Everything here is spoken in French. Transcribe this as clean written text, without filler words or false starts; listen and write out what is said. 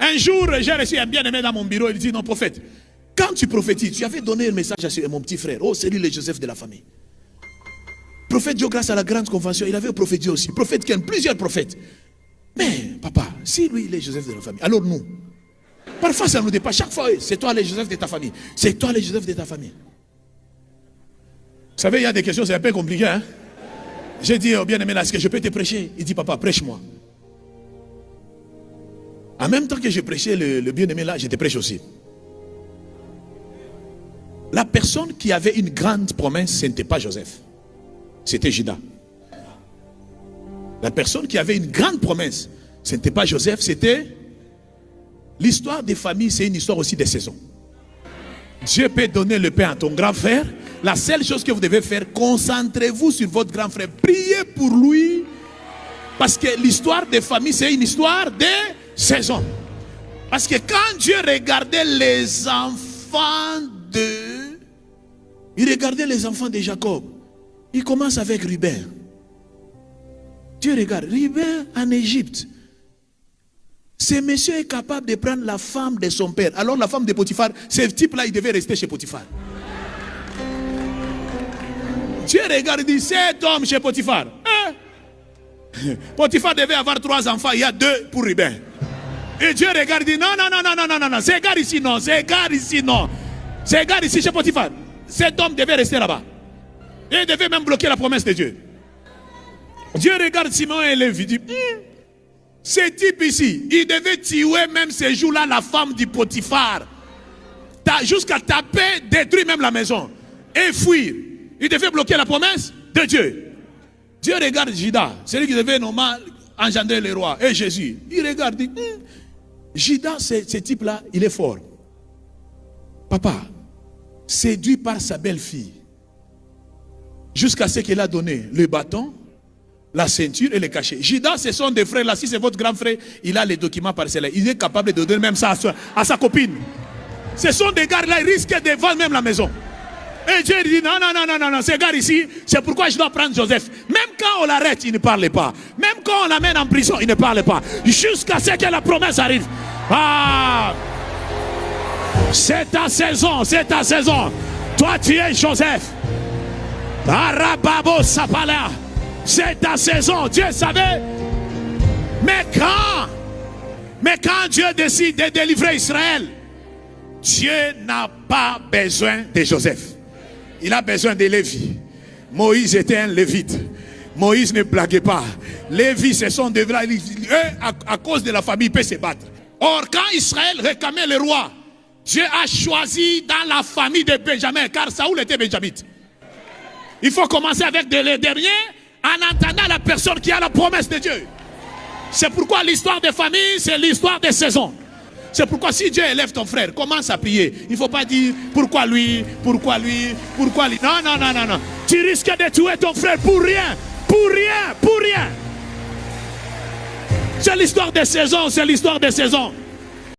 Un jour, j'ai reçu un bien-aimé dans mon bureau. Il dit, non, prophète, quand tu prophétises, tu avais donné un message à mon petit frère. Oh, c'est lui le Joseph de la famille. Prophète Dieu, grâce à la grande convention, il avait prophétisé aussi. Prophète Ken, plusieurs prophètes. Mais, papa, si lui, il est Joseph de la famille, alors nous, parfois ça nous dépasse. Chaque fois, c'est toi le Joseph de ta famille. C'est toi le Joseph de ta famille. Vous savez, il y a des questions, c'est un peu compliqué. Hein? J'ai dit au bien-aimé, est-ce que je peux te prêcher? Il dit, papa, prêche-moi. En même temps que je prêchais le bien-aimé là, je te prêche aussi. La personne qui avait une grande promesse, ce n'était pas Joseph. C'était Judas. La personne qui avait une grande promesse, ce n'était pas Joseph, c'était... L'histoire des familles, c'est une histoire aussi des saisons. Dieu peut donner le pain à ton grand frère. La seule chose que vous devez faire, concentrez-vous sur votre grand frère. Priez pour lui. Parce que l'histoire des familles, c'est une histoire des saisons. Parce que quand Dieu regardait les enfants de... Il regardait les enfants de Jacob. Il commence avec Ruben. Dieu regarde. Ruben en Égypte. Ce monsieur est capable de prendre la femme de son père. Alors la femme de Potiphar, ce type-là, il devait rester chez Potiphar. Dieu regarde et dit, cet homme chez Potiphar. Potiphar devait avoir 3 enfants, il y a 2 pour Ruben. Et Dieu regarde et dit, non, ce gars ici, non, ce gars ici, non. Ce gars ici chez Potiphar. Cet homme devait rester là-bas. Et il devait même bloquer la promesse de Dieu. Dieu regarde Simon et Lévi, dit, ce type ici, il devait tuer même ces jours-là la femme du Potiphar. Jusqu'à taper, détruire même la maison. Et fuir. Il devait bloquer la promesse de Dieu. Dieu regarde Judas, celui qui devait normalement engendrer les rois. Et Jésus, il regarde, dit, Judas, ce type-là, il est fort. Papa, séduit par sa belle-fille, jusqu'à ce qu'elle a donné le bâton, la ceinture et le cachet. Judas, ce sont des frères là. Si c'est votre grand frère, il a les documents parcellaires. Il est capable de donner même ça à sa copine. Ce sont des gars là, ils risquent de vendre même la maison. Et Dieu dit non, ces gars ici, c'est pourquoi je dois prendre Joseph. Même quand on l'arrête, il ne parle pas. Même quand on l'amène en prison, il ne parle pas. Jusqu'à ce que la promesse arrive. Ah! C'est ta saison, c'est ta saison. Toi, tu es Joseph. Arababo Sapala. C'est ta saison. Dieu savait. Mais quand Dieu décide de délivrer Israël, Dieu n'a pas besoin de Joseph. Il a besoin de Lévi. Moïse était un lévite. Moïse ne blaguait pas. Lévi, ce sont des vrais. À cause de la famille, il peut se battre. Or, quand Israël réclamait le roi, Dieu a choisi dans la famille de Benjamin, car Saoul était benjamite. Il faut commencer avec les derniers en entendant la personne qui a la promesse de Dieu. C'est pourquoi l'histoire des familles, c'est l'histoire des saisons. C'est pourquoi si Dieu élève ton frère, commence à prier. Il ne faut pas dire pourquoi lui, pourquoi lui, pourquoi lui. Non. Tu risques de tuer ton frère pour rien. Pour rien. C'est l'histoire des saisons, c'est l'histoire des saisons.